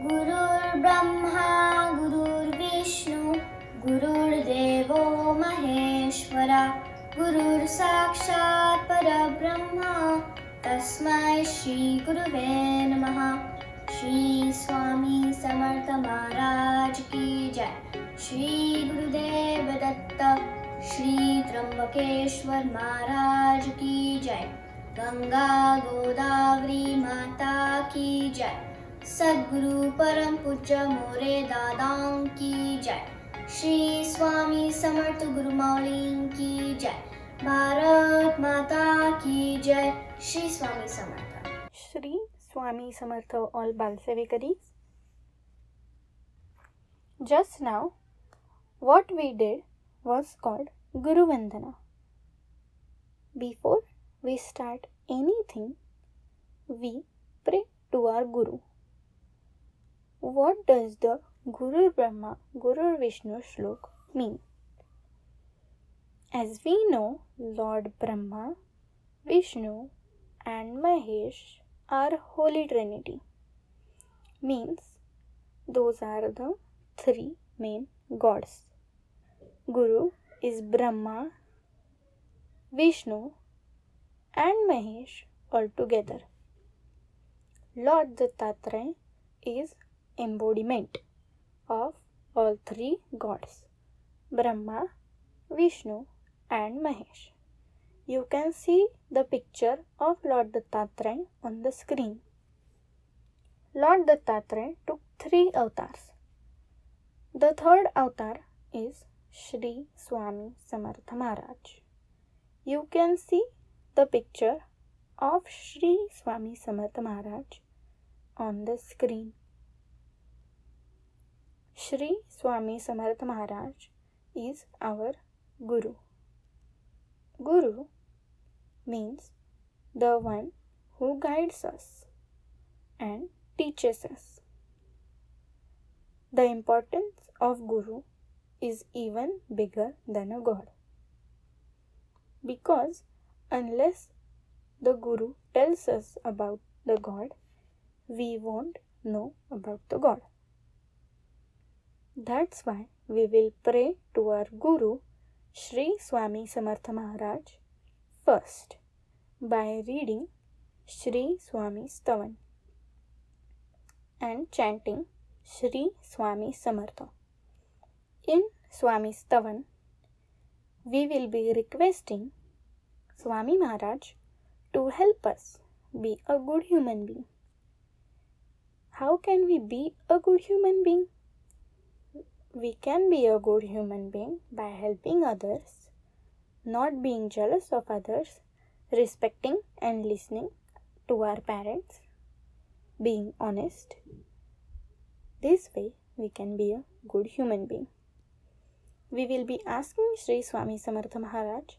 गुरुर्ब्रह्मा गुरुर्विष्णु गुरुर्देवो महेश्वरा गुरुर्साक्षात् परब्रह्मा तस्मै श्री गुरुवे नमः। श्री स्वामी समर्थ महाराज की जय। श्री गुरुदेव दत्त श्री त्र्यंबकेश्वर महाराज की जय। गंगा गोदावरी माता की जय। सद्गुरु परम पूज्य मोरे दादाओं की जय। श्री स्वामी समर्थ गुरु मौली की जय। भारत माता की जय। Shri Swami Samarth. Shri Swami Samarth all Balsevikaris. Just now, what we did was called Guru Vandana. Before we start anything, we pray to our Guru. What does the Guru Brahma, Guru Vishnu shlok mean? As we know, Lord Brahma, Vishnu and Mahesh are Holy Trinity. Means those are the three main gods. Guru is Brahma, Vishnu and Mahesh all together. Lord Dattatreya is embodiment of all three gods, Brahma, Vishnu and Mahesh. You can see the picture of Lord Dattatreya on the screen. Lord Dattatreya took 3 avatars. The third avatar is Shri Swami Samartha Maharaj. You can see the picture of Shri Swami Samartha Maharaj on the screen. Shri Swami Samartha Maharaj is our Guru. Guru means the one who guides us and teaches us. The importance of Guru is even bigger than a God. Because unless the Guru tells us about the God, we won't know about the God. That's why we will pray to our Guru, Shri Swami Samartha Maharaj, first by reading Shri Swami Stavan and chanting Shri Swami Samartha. In Swami Stavan, we will be requesting Swami Maharaj to help us be a good human being. How can we be a good human being? We can be a good human being by helping others, not being jealous of others, respecting and listening to our parents, being honest. This way we can be a good human being. We will be asking Sri Swami Samartha Maharaj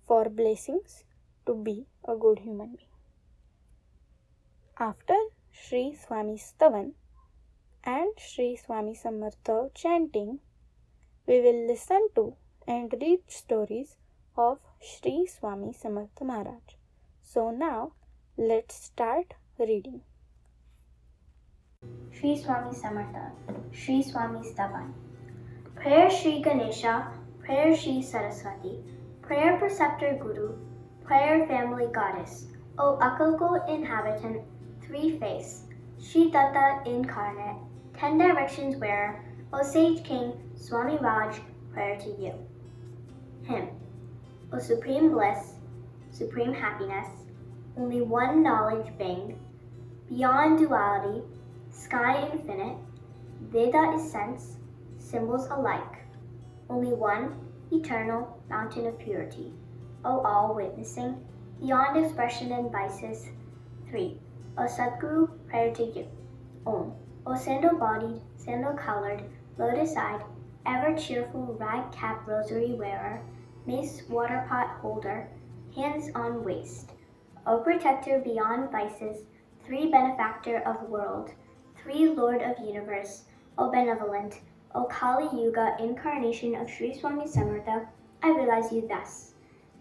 for blessings to be a good human being. After Sri Swami Stavan and Sri Swami Samartha chanting, we will listen to and read stories of Sri Swami Samartha Maharaj. So now let's start reading. Shri Swami Samartha, Shri Swami Stavan. Prayer Shri Ganesha, Prayer Shri Saraswati, Prayer Preceptor Guru, Prayer Family Goddess, O Akalko inhabitant, three-faced, Shri Datta incarnate, 10 directions wearer, O Sage King, Swami Raj, prayer to you. Hymn. O Supreme Bliss, Supreme Happiness, only one knowledge being, beyond duality, sky infinite, Veda is sense, symbols alike, only one eternal mountain of purity, O all witnessing, beyond expression and vices. 3. O Sadguru, prayer to you. Om. O sandal-bodied, sandal-colored, lotus-eyed, ever-cheerful rag-cap rosary wearer, mace water-pot holder, hands on waist. O protector beyond vices, 3 benefactor of world, 3 lord of universe, O benevolent, O Kali Yuga incarnation of Sri Swami Samartha, I realize you thus.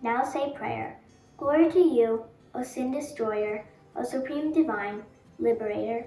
Now say prayer. Glory to you, O sin destroyer, O supreme divine liberator.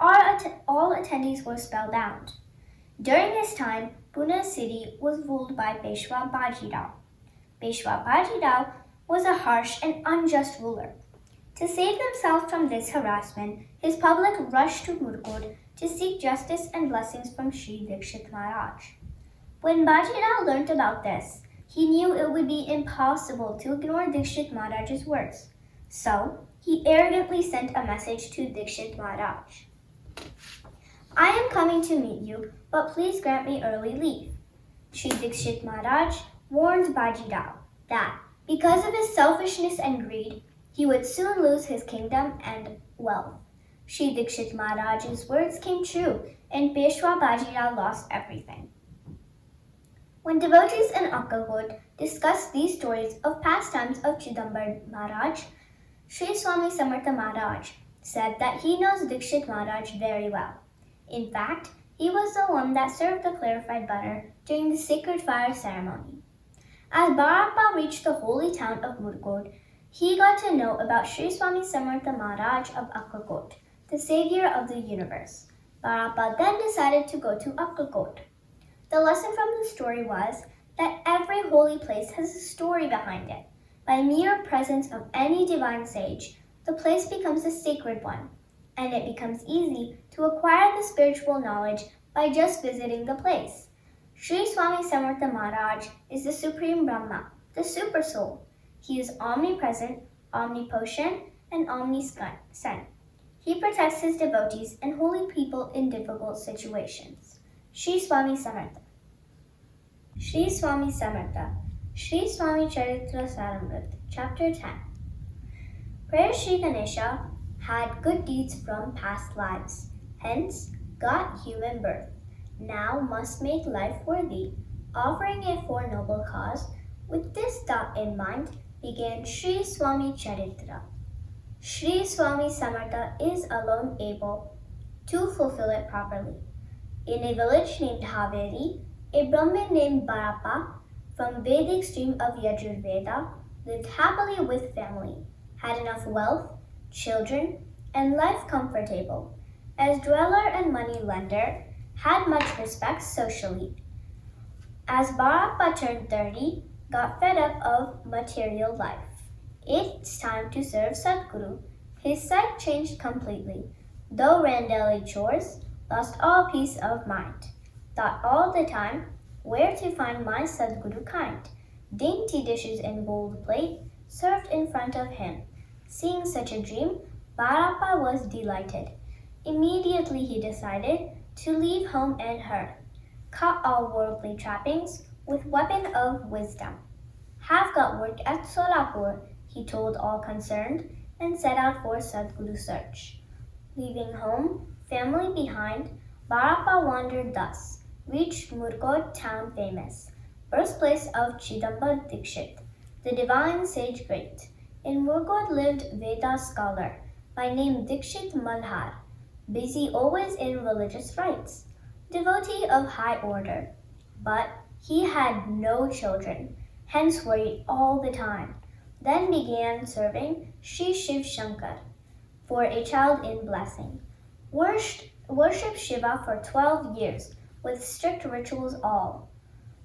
All attendees were spellbound. During this time, Pune city was ruled by Peshwa Bajirao. Peshwa Bajirao was a harsh and unjust ruler. To save themselves from this harassment, his public rushed to Murkod to seek justice and blessings from Sri Dikshit Maharaj. When Bajirao learnt about this, he knew it would be impossible to ignore Dikshit Maharaj's words. So, he arrogantly sent a message to Dikshit Maharaj. I am coming to meet you, but please grant me early leave. Sri Dikshit Maharaj warned Bajirao that because of his selfishness and greed, he would soon lose his kingdom and wealth. Sri Dikshit Maharaj's words came true, and Peshwa Bajirao lost everything. When devotees in Akkalkot discussed these stories of pastimes of Chidambar Maharaj, Sri Swami Samartha Maharaj said that he knows Dikshit Maharaj very well. In fact, he was the one that served the clarified butter during the sacred fire ceremony. As Barappa reached the holy town of Murkod, he got to know about Sri Swami Samartha Maharaj of Akkalkot, the savior of the universe. Barappa then decided to go to Akkalkot. The lesson from the story was that every holy place has a story behind it. By mere presence of any divine sage, the place becomes a sacred one, and it becomes easy to acquire the spiritual knowledge by just visiting the place. Sri Swami Samartha Maharaj is the Supreme Brahma, the Super Soul. He is omnipresent, omnipotent, and omniscient. He protects his devotees and holy people in difficult situations. Sri Swami Samartha. Sri Swami Samartha. Sri Swami Charitra Saramrit, Chapter 10. Prayer Sri Ganesha had good deeds from past lives, hence got human birth. Now must make life worthy, offering it for noble cause. With this thought in mind, began Sri Swami Charitra. Sri Swami Samartha is alone able to fulfill it properly. In a village named Haveri, a Brahmin named Barappa from Vedic stream of Yajurveda lived happily with family, had enough wealth, children, and life comfortable. As dweller and money lender, had much respect socially. As Barappa turned 30, got fed up of material life. It's time to serve Sadguru. His sight changed completely. Though ran daily chores, lost all peace of mind. Thought all the time, where to find my Sadguru kind. Dainty dishes in gold plate served in front of him. Seeing such a dream, Barappa was delighted. Immediately he decided to leave home and hearth, cut all worldly trappings with weapon of wisdom. Have got work at Solapur, he told all concerned, and set out for Sadguru search. Leaving home, family behind, Barappa wandered thus, reached Murkod town famous, birthplace of Chidambar Dikshit, the divine sage great. In Murkod lived Veda scholar, by name Dikshit Malhar, busy always in religious rites, devotee of high order. But he had no children, hence worried all the time. Then began serving Sri Shiv Shankar for a child in blessing. Worshipped Shiva for 12 years with strict rituals all.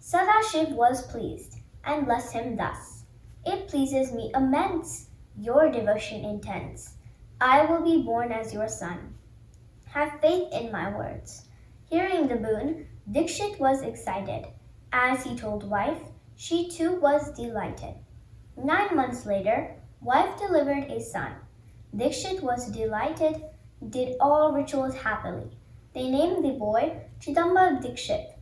Sadashiv was pleased and blessed him thus. It pleases me immense, your devotion intense. I will be born as your son. Have faith in my words. Hearing the boon, Dikshit was excited. As he told wife, she too was delighted. 9 months later, wife delivered a son. Dikshit was delighted, did all rituals happily. They named the boy Chidambar Dikshit.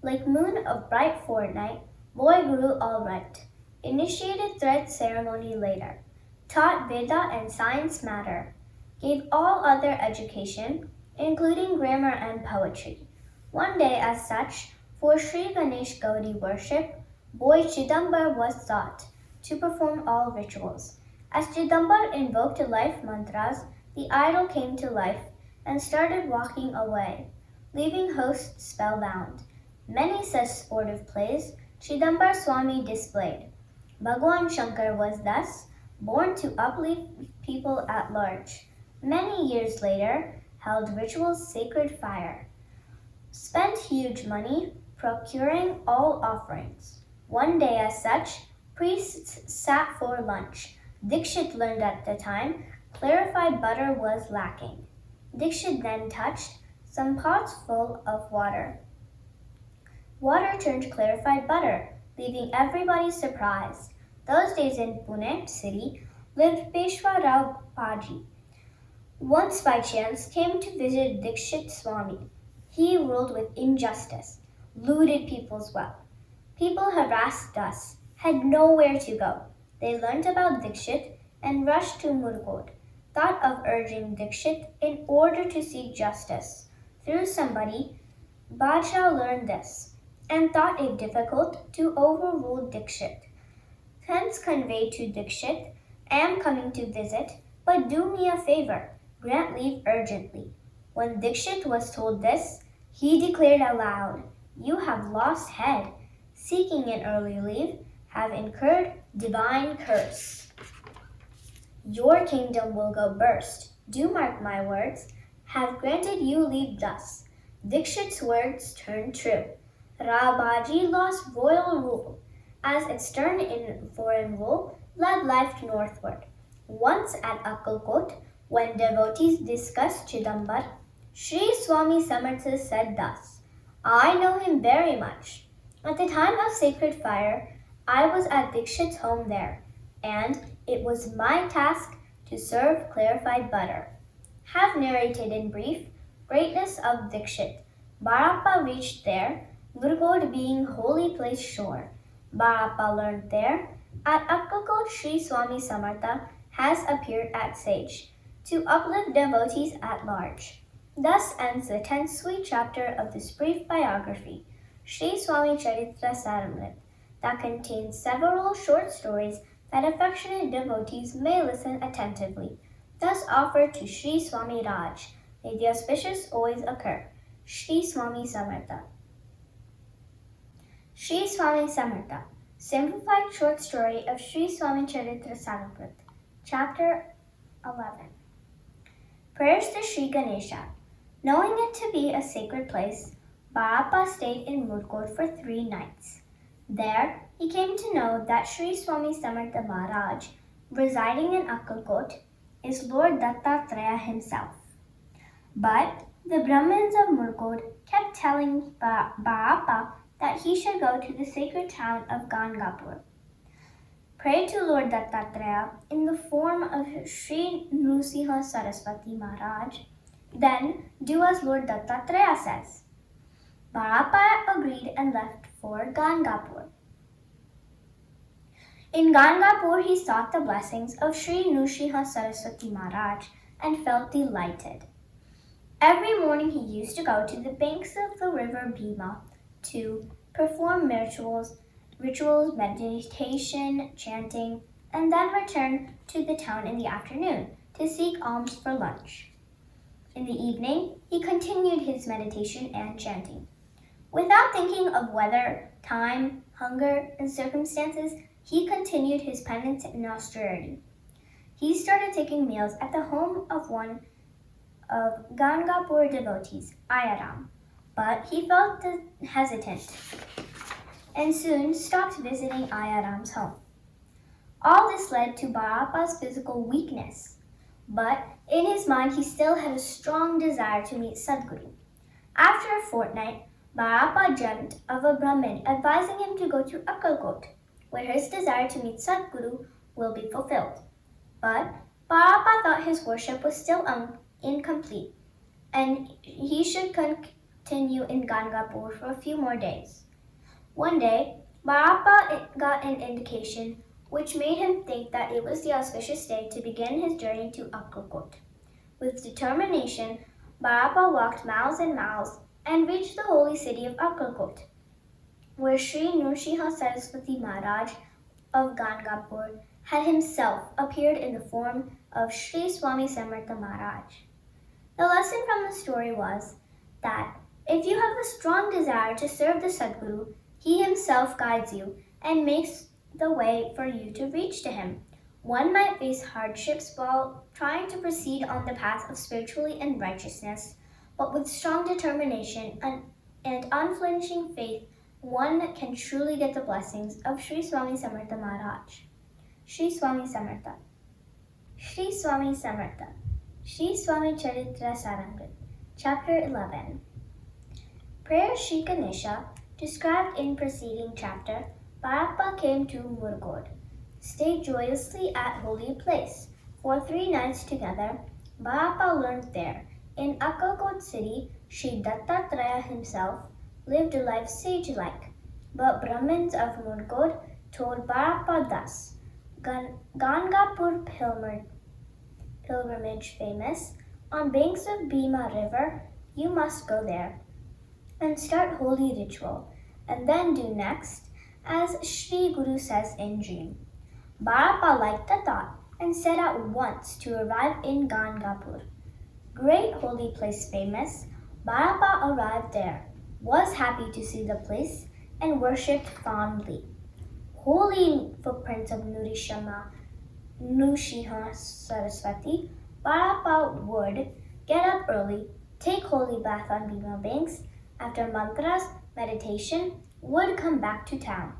Like moon of bright fortnight, boy grew all right. Initiated thread ceremony later. Taught Veda and science matter. Gave all other education, including grammar and poetry. One day as such, for Sri Ganesh Gaudi worship, boy Chidambar was thought to perform all rituals. As Chidambar invoked life mantras, the idol came to life and started walking away, leaving hosts spellbound. Many such sportive plays Chidambar Swami displayed. Bhagwan Shankar was thus born to uplift people at large. Many years later, held rituals sacred fire, spent huge money procuring all offerings. One day, as such, priests sat for lunch. Dikshit learned at the time clarified butter was lacking. Dikshit then touched some pots full of water. Water turned clarified butter, leaving everybody surprised. Those days in Pune city lived Peshwa Rao Paji. Once by chance came to visit Dikshit Swami. He ruled with injustice, looted people's wealth. People harassed us, had nowhere to go. They learned about Dikshit and rushed to Murkot, thought of urging Dikshit in order to seek justice. Through somebody, Bajra learned this and thought it difficult to overrule Dikshit. Hence conveyed to Dikshit, am coming to visit, but do me a favor, grant leave urgently. When Dikshit was told this, he declared aloud, you have lost head, seeking an early leave, have incurred divine curse. Your kingdom will go burst, do mark my words, have granted you leave thus. Dikshit's words turned true. Rao Baji lost royal rule, as its turn in foreign rule led life northward. Once at Akkalkot, when devotees discussed Chidambar, Sri Swami Samartha said thus, I know him very much. At the time of sacred fire, I was at Dikshit's home there, and it was my task to serve clarified butter. Have narrated in brief greatness of Dikshit. Barappa reached there, Murgod being holy place shore. Barappa learned there. At Akkalkot, Sri Swami Samartha has appeared at Sage to uplift devotees at large. Thus ends the 10th sweet chapter of this brief biography, Sri Swami Charitra Saramrit, that contains several short stories that affectionate devotees may listen attentively, thus offered to Sri Swami Raj. May the auspicious always occur. Sri Swami Samartha. Sri Swami Samartha, simplified short story of Sri Swami Charitra Saramrit, Chapter 11. Prayers to Sri Ganesha. Knowing it to be a sacred place, Barappa stayed in Murkot for 3 nights. There, he came to know that Sri Swami Samartha Maharaj, residing in Akkalkot, is Lord Dattatreya himself. But the Brahmins of Murkot kept telling Barappa that he should go to the sacred town of Gangapur. Pray to Lord Dattatreya in the form of Sri Nrsimha Saraswati Maharaj, then do as Lord Dattatreya says. Barappa agreed and left for Gangapur. In Gangapur, he sought the blessings of Sri Nrsimha Saraswati Maharaj and felt delighted. Every morning he used to go to the banks of the river Bhima to perform rituals, meditation, chanting, and then return to the town in the afternoon to seek alms for lunch. In the evening, he continued his meditation and chanting. Without thinking of weather, time, hunger, and circumstances, he continued his penance and austerity. He started taking meals at the home of one of Gangapur devotees, Ayaram, but he felt hesitant and soon stopped visiting Ayaram's home. All this led to Barappa's physical weakness, but in his mind he still had a strong desire to meet Sadguru. After a fortnight, Barappa dreamt of a Brahmin advising him to go to Akkalkot, where his desire to meet Sadguru will be fulfilled. But Barappa thought his worship was still incomplete, and he should continue in Gangapur for a few more days. One day, Barappa got an indication which made him think that it was the auspicious day to begin his journey to Akkalkot. With determination, Barappa walked miles and miles and reached the holy city of Akkalkot, where Sri Nrsimha Saraswati Maharaj of Gangapur had himself appeared in the form of Sri Swami Samartha Maharaj. The lesson from the story was that if you have a strong desire to serve the Sadguru, he himself guides you and makes the way for you to reach to him. One might face hardships while trying to proceed on the path of spirituality and righteousness, but with strong determination and unflinching faith, one can truly get the blessings of Sri Swami Samartha Maharaj. Sri Swami Samartha. Sri Swami Samartha. Sri Swami Charitra Sarangat. Chapter 11. Prayer Sri Ganesha, described in preceding chapter, Barappa came to Murgod, stayed joyously at holy place. For 3 nights together, Barappa learned there. In Akkalkot city, Sri Dattatreya himself lived a life sage-like. But Brahmins of Murgod told Barappa thus, Gangapur pilgrimage famous, on banks of Bhima river, you must go there and start holy ritual, and then do next, as Shri Guru says in dream. Barappa liked the thought and set out once to arrive in Gangapur. Great holy place famous, Barappa arrived there, was happy to see the place, and worshipped fondly. Holy footprints of Nrsimha Saraswati, Barappa would get up early, take holy bath on Bhima banks, after mantras, meditation, would come back to town.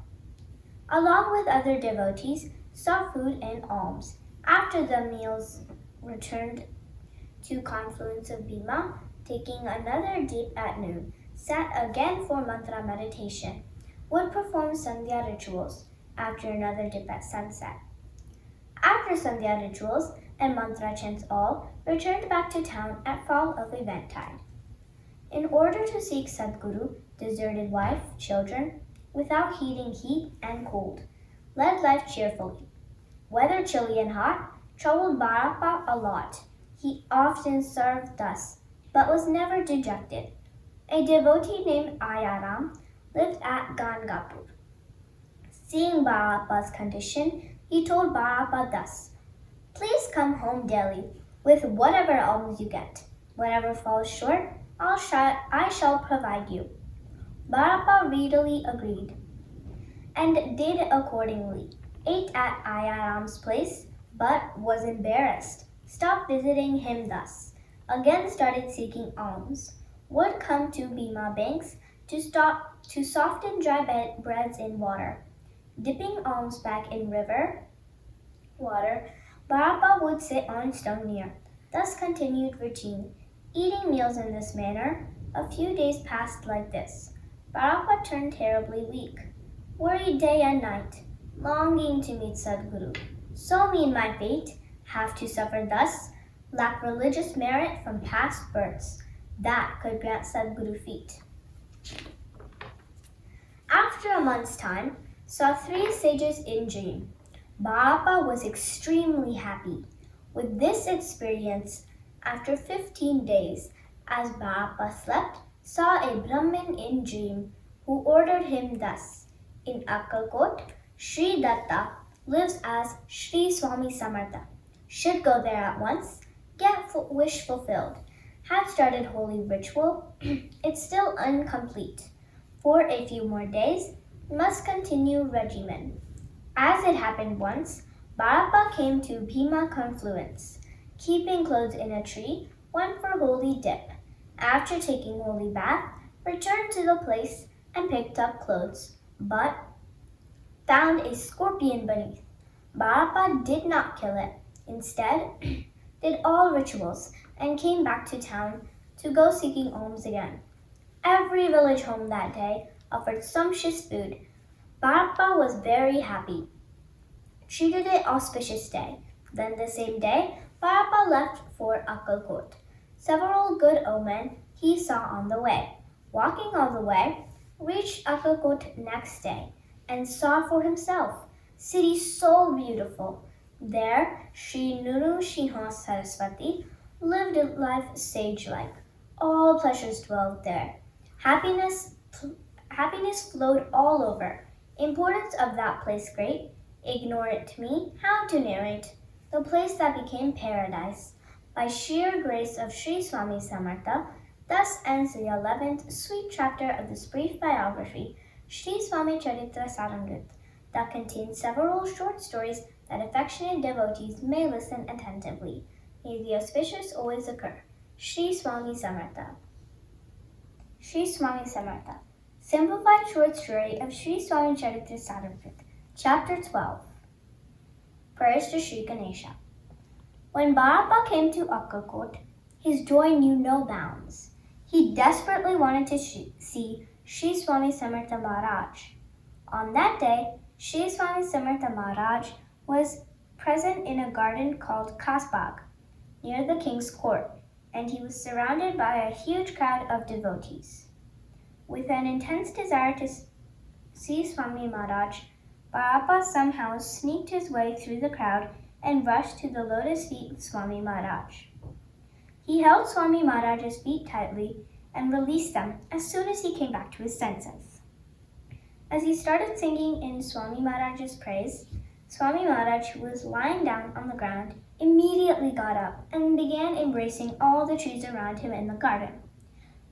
Along with other devotees, saw food and alms. After the meals, returned to confluence of Bhima, taking another dip at noon, sat again for mantra meditation, would perform Sandhya rituals, after another dip at sunset. After Sandhya rituals and mantra chants all, returned back to town at fall of eventide. In order to seek Sadguru, deserted wife, children, without heeding heat and cold, led life cheerfully. Whether chilly and hot, troubled Barappa a lot. He often served thus, but was never dejected. A devotee named Ayaram lived at Gangapur. Seeing Barappa's condition, he told Barappa thus, Please come home daily with whatever alms you get. Whatever falls short, I shall provide you. Barappa readily agreed and did accordingly. Ate at Ayaram's place, but was embarrassed. Stopped visiting him thus. Again started seeking alms. Would come to Bhima banks to soften dry breads in water. Dipping alms back in river water, Barappa would sit on stone near. Thus continued routine. Eating meals in this manner, a few days passed like this. Barappa turned terribly weak. Worried day and night, longing to meet Sadguru. So mean my fate, have to suffer thus, lack religious merit from past births, that could grant Sadguru feet. After a month's time, saw 3 sages in dream. Barappa was extremely happy. With this experience, after 15 days, as Barappa slept, saw a Brahmin in dream, who ordered him thus. In Akkalkot, Sri Datta lives as Sri Swami Samartha. Should go there at once, get wish fulfilled. Had started holy ritual, it's still incomplete. For a few more days, must continue regimen. As it happened once, Barappa came to Bhima confluence. Keeping clothes in a tree, went for holy dip. After taking holy bath, returned to the place and picked up clothes, but found a scorpion beneath. Barappa did not kill it. Instead, did all rituals and came back to town to go seeking alms again. Every village home that day offered sumptuous food. Barappa was very happy. Treated it auspicious day. Then the same day, Barappa left for Akkalkot. Several good omen he saw on the way. Walking all the way, reached Akkalkot next day, and saw for himself, city so beautiful. There, Sri Nrsimha Saraswati lived a life sage-like. All pleasures dwelled there. Happiness flowed all over. Importance of that place great. Ignore it to me, how to narrate. The place that became paradise. By sheer grace of Sri Swami Samartha, thus ends the 11th sweet chapter of this brief biography, Sri Swami Charitra Sarangat. that contains several short stories that affectionate devotees may listen attentively. May the auspicious always occur. Shri Swami Samartha. Shri Swami Samartha. Simplified short story of Shri Swami Charitra Saramrit, Chapter 12. Prayers to Shri Ganesha. When Barappa came to Akkalkot, his joy knew no bounds. He desperately wanted to see Shri Swami Samartha Maharaj. On that day, Shri Swami Samartha Maharaj was present in a garden called Kasbag, near the king's court, and he was surrounded by a huge crowd of devotees. With an intense desire to see Swami Maharaj, Barappa somehow sneaked his way through the crowd and rushed to the lotus feet of Swami Maharaj. He held Swami Maharaj's feet tightly and released them as soon as he came back to his senses. As he started singing in Swami Maharaj's praise, Swami Maharaj, who was lying down on the ground, immediately got up and began embracing all the trees around him in the garden.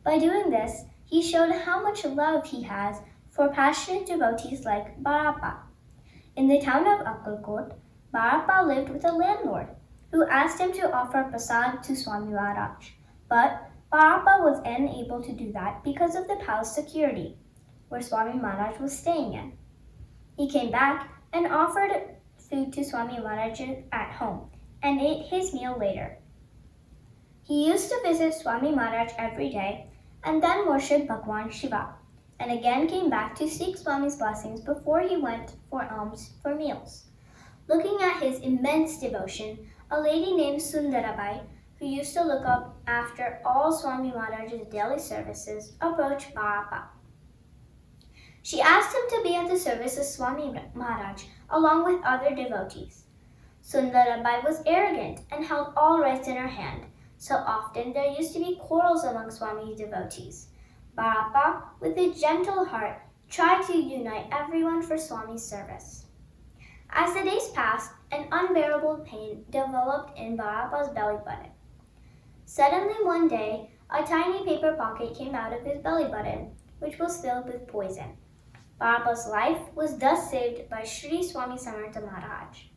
By doing this, he showed how much love he has for passionate devotees like Barappa. In the town of Akkalkot, Barappa lived with a landlord who asked him to offer prasad to Swami Maharaj, but Barappa was unable to do that because of the palace security, where Swami Maharaj was staying in. He came back and offered food to Swami Maharaj at home and ate his meal later. He used to visit Swami Maharaj every day and then worship Bhagwan Shiva, and again came back to seek Swami's blessings before he went for alms for meals. Looking at his immense devotion, a lady named Sundarabai, who used to look up after all Swami Maharaj's daily services, approached Barappa. She asked him to be at the service of Swami Maharaj along with other devotees. Sundarabai was arrogant and held all rights in her hand, so often there used to be quarrels among Swami's devotees. Barappa, with a gentle heart, tried to unite everyone for Swami's service. As the days passed, an unbearable pain developed in Barappa's belly button. Suddenly one day, a tiny paper pocket came out of his belly button, which was filled with poison. Barappa's life was thus saved by Shri Swami Samartha Maharaj.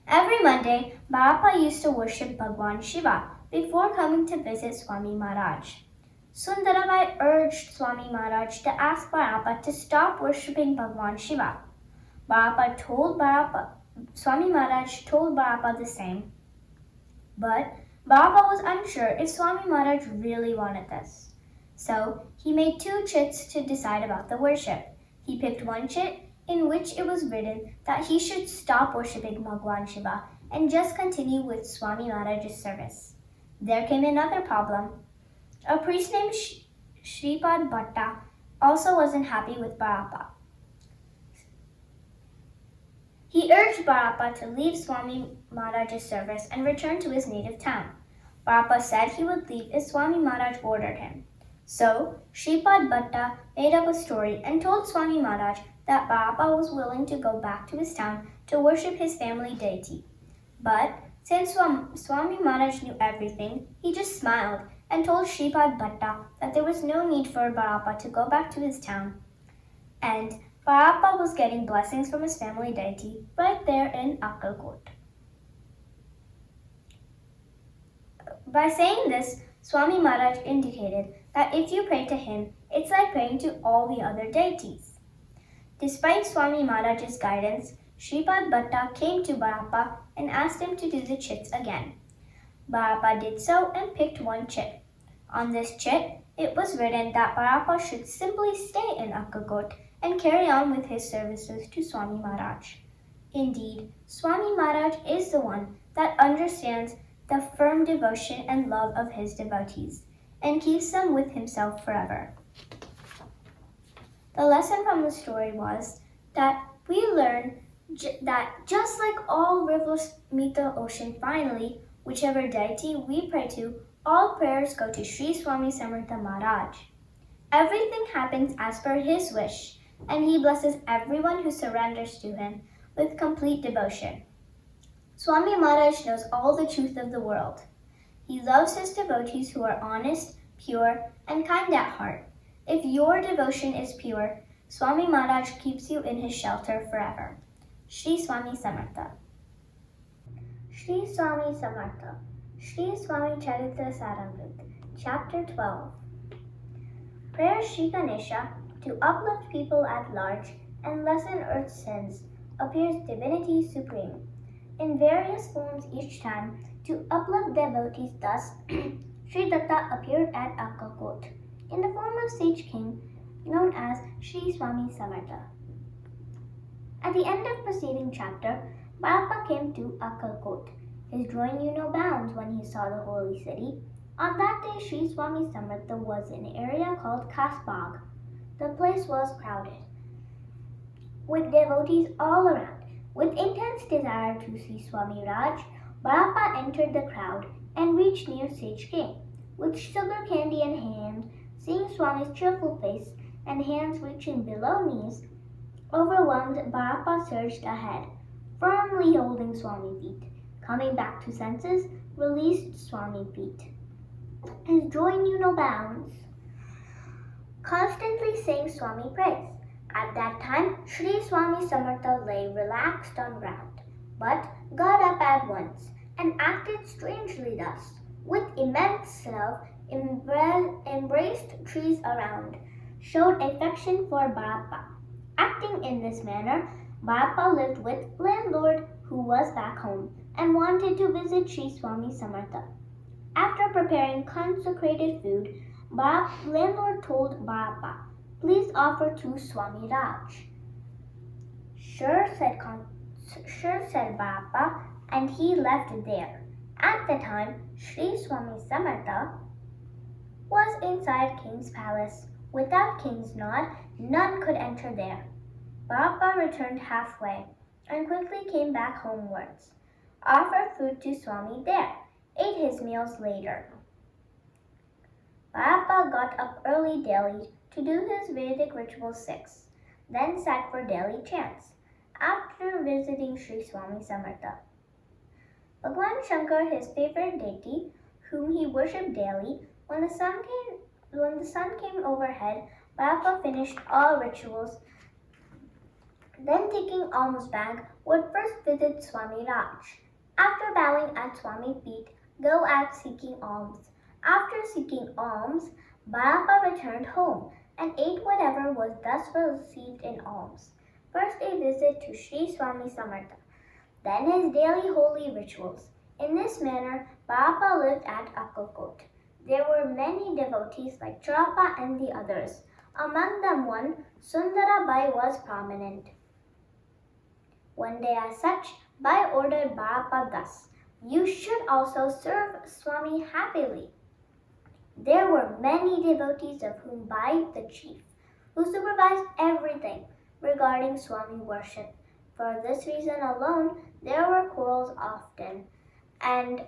Every Monday, Barappa used to worship Bhagwan Shiva before coming to visit Swami Maharaj. Sundarabai urged Swami Maharaj to ask Barappa to stop worshipping Bhagwan Shiva. Swami Maharaj told Barappa the same. But Barappa was unsure if Swami Maharaj really wanted this. So he made 2 chits to decide about the worship. He picked one chit in which it was written that he should stop worshipping Bhagwan Shiva and just continue with Swami Maharaj's service. There came another problem. A priest named Shripad Bhatta also wasn't happy with Barappa. He urged Barappa to leave Swami Maharaj's service and return to his native town. Barappa said he would leave if Swami Maharaj ordered him. So, Shripad Bhatta made up a story and told Swami Maharaj that Barappa was willing to go back to his town to worship his family deity. But since Swami Maharaj knew everything, he just smiled and told Shripad Bhatta that there was no need for Barappa to go back to his town. And Barappa was getting blessings from his family deity right there in Akkalkot. By saying this, Swami Maharaj indicated that if you pray to him, it's like praying to all the other deities. Despite Swami Maharaj's guidance, Shripad Bhatta came to Barappa and asked him to do the chits again. Barappa did so and picked one chit. On this chit, it was written that Barappa should simply stay in Akkalkot and carry on with his services to Swami Maharaj. Indeed, Swami Maharaj is the one that understands the firm devotion and love of his devotees and keeps them with himself forever. The lesson from the story was that we learn that just like all rivers meet the ocean finally, whichever deity we pray to, all prayers go to Shri Swami Samartha Maharaj. Everything happens as per his wish, and he blesses everyone who surrenders to him with complete devotion. Swami Maharaj knows all the truth of the world. He loves his devotees who are honest, pure, and kind at heart. If your devotion is pure, Swami Maharaj keeps you in his shelter forever. Shri Swami Samartha. Shri Swami Samartha. Shri Swami Charitra Saramrit. Chapter 12. Prayer Shri Ganesha to uplift people at large and lessen earth's sins appears divinity supreme in various forms each time to uplift devotees. Thus, Sri Datta appeared at Akkalkot in the form of sage king known as Shri Swami Samartha. At the end of preceding chapter, Bappa came to Akkalkot. His joy knew no bounds when he saw the holy city. On that day, Shri Swami Samartha was in an area called Kasbag. The place was crowded with devotees all around. With intense desire to see Swami Raj, Bappa entered the crowd and reached near Sage King. With sugar candy in hand, seeing Swami's cheerful face and hands reaching below knees, overwhelmed, Bappa surged ahead, firmly holding Swami feet. Coming back to senses, released Swami feet. His joy knew no bounds, constantly saying Swami praise. At that time, Sri Swami Samartha lay relaxed on ground, but got up at once and acted strangely thus. With immense love, embraced trees around, showed affection for Bappa. Acting in this manner, Bappa lived with landlord who was back home and wanted to visit Sri Swami Samartha. After preparing consecrated food, landlord told Bappa, "Please offer to Swami Raj." Sure said Bappa, and he left there. At the time, Sri Swami Samartha was inside King's palace. Without King's nod, none could enter there. Bappa returned halfway and quickly came back homewards. Offered food to Swami there. Ate his meals later. Bappa got up early daily to do his Vedic ritual 6, then sat for daily chants. After visiting Sri Swami Samartha, Bhagwan Shankar, his favorite deity, whom he worshipped daily, when the sun came overhead, Bappa finished all rituals. Then, taking alms bag, would first visit Swami Raj. After bowing at Swami's feet, go out seeking alms. After seeking alms, Bappa returned home and ate whatever was thus received in alms. First a visit to Sri Swami Samartha, then his daily holy rituals. In this manner, Bappa lived at Akkalkot. There were many devotees like Chirappa and the others. Among them one, Sundarabai, was prominent. One day as such, Bai ordered Bappa thus, "You should also serve Swami happily." There were many devotees, of whom Bai the chief, who supervised everything regarding Swami worship. For this reason alone, there were quarrels often, and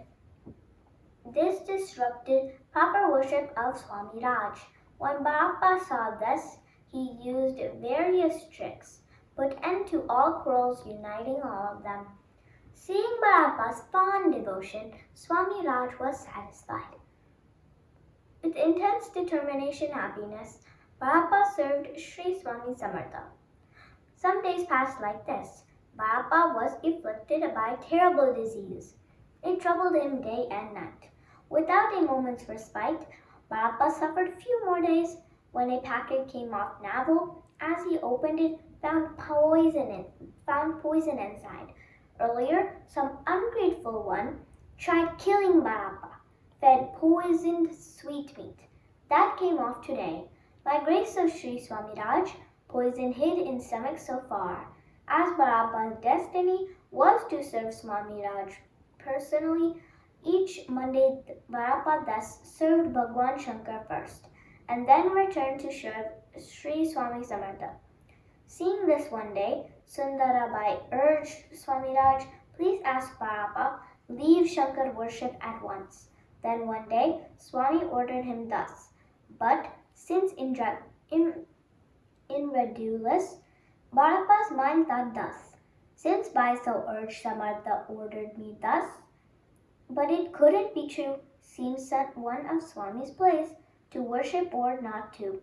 this disrupted proper worship of Swami Raj. When Bappa saw this, he used various tricks, put end to all quarrels, uniting all of them. Seeing Bappa's fond devotion, Swami Raj was satisfied. With intense determination and happiness, Bappa served Sri Swami Samartha. Some days passed like this. Bappa was afflicted by terrible disease. It troubled him day and night. Without a moment's respite, Bappa suffered few more days when a packet came off navel. As he opened it, found poison inside. Earlier, some ungrateful one tried killing Bappa, fed poisoned sweetmeat. That came off today. By grace of Sri Swami Raj, poison hid in stomach so far. As Bappa's destiny was to serve Swami Raj personally, each Monday Bappa thus served Bhagwan Shankar first, and then returned to serve Sri Swami Samartha. Seeing this one day, Sundarabai urged Swami Raj, "Please ask Bappa, leave Shankar worship at once." Then one day, Swami ordered him thus. But since incredulous, Bappa's mind thought thus, "Since Bai so urged, Samartha ordered me thus." But it couldn't be true. Seems one of Swami's place to worship or not to.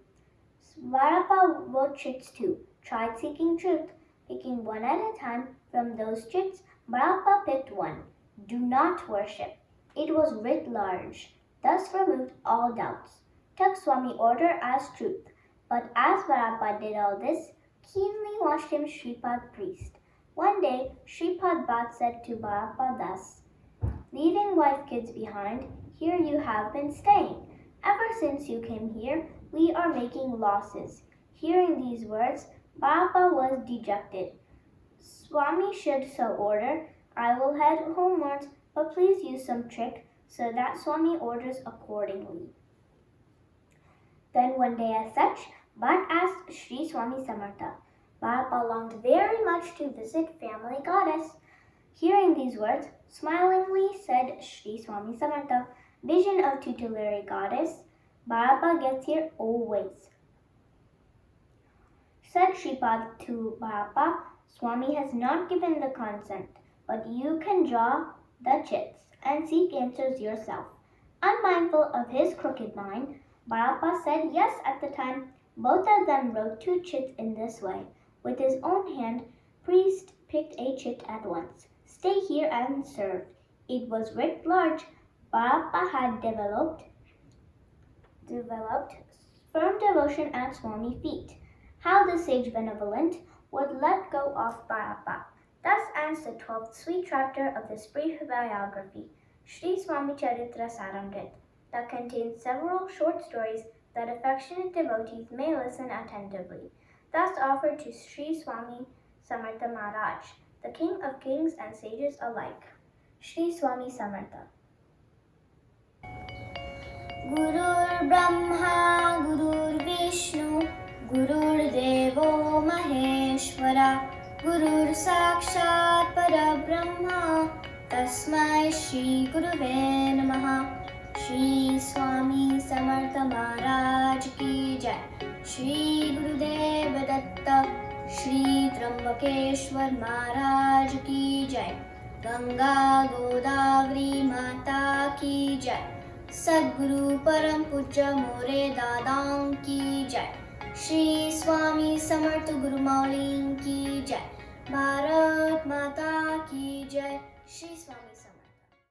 Svarappa were chits too, tried seeking truth. Picking one at a time from those chits, Barappa picked one. Do not worship. It was writ large, thus removed all doubts. Took Swami order as truth. But as Barappa did all this, keenly watched him Shripad priest. One day, Shripad Bhatt said to Barappa thus, leaving wife kids behind, here you have been staying. Ever since you came here, we are making losses. Hearing these words, Barappa was dejected. Swami should so order. I will head homewards, but please use some trick so that Swami orders accordingly. Then one day as such, Bhatt asked Sri Swami Samartha. Barappa longed very much to visit family goddess. Hearing these words, smilingly said Sri Swami Samartha, vision of tutelary goddess, Barappa gets here always. Said Shripad to Barappa, Swami has not given the consent, but you can draw the chits and seek answers yourself. Unmindful of his crooked mind, Barappa said yes at the time. Both of them wrote 2 chits in this way. With his own hand, priest picked a chit at once. Stay here and serve. It was writ large. Barappa had developed firm devotion at Swami feet. How the sage benevolent would let go of Barappa. Thus ends the 12th sweet chapter of this brief biography, Sri Swami Charitra Saramrit, that contains several short stories that affectionate devotees may listen attentively. Thus offered to Sri Swami Samartha Maharaj, the king of kings and sages alike. Sri Swami Samartha. Gurur Brahma, Gurur Vishnu, Gurur Devo Maheshwara, Gurur Sakshat Parabrahma, Tasmai Shri Guruve Namaha. Shri Swami Samartha Maharaj Ki Jai. Shri Gurudev Datta. Shri Trambakeshwar Maharaj Ki Jai. Ganga Godavari Mata Ki Jai. Sadguru Param Puja More Dadam Ki Jai. Shri Swami Samartha Guru Maulin Ki Jai. Bharat Mata Ki Jai. Shri Swami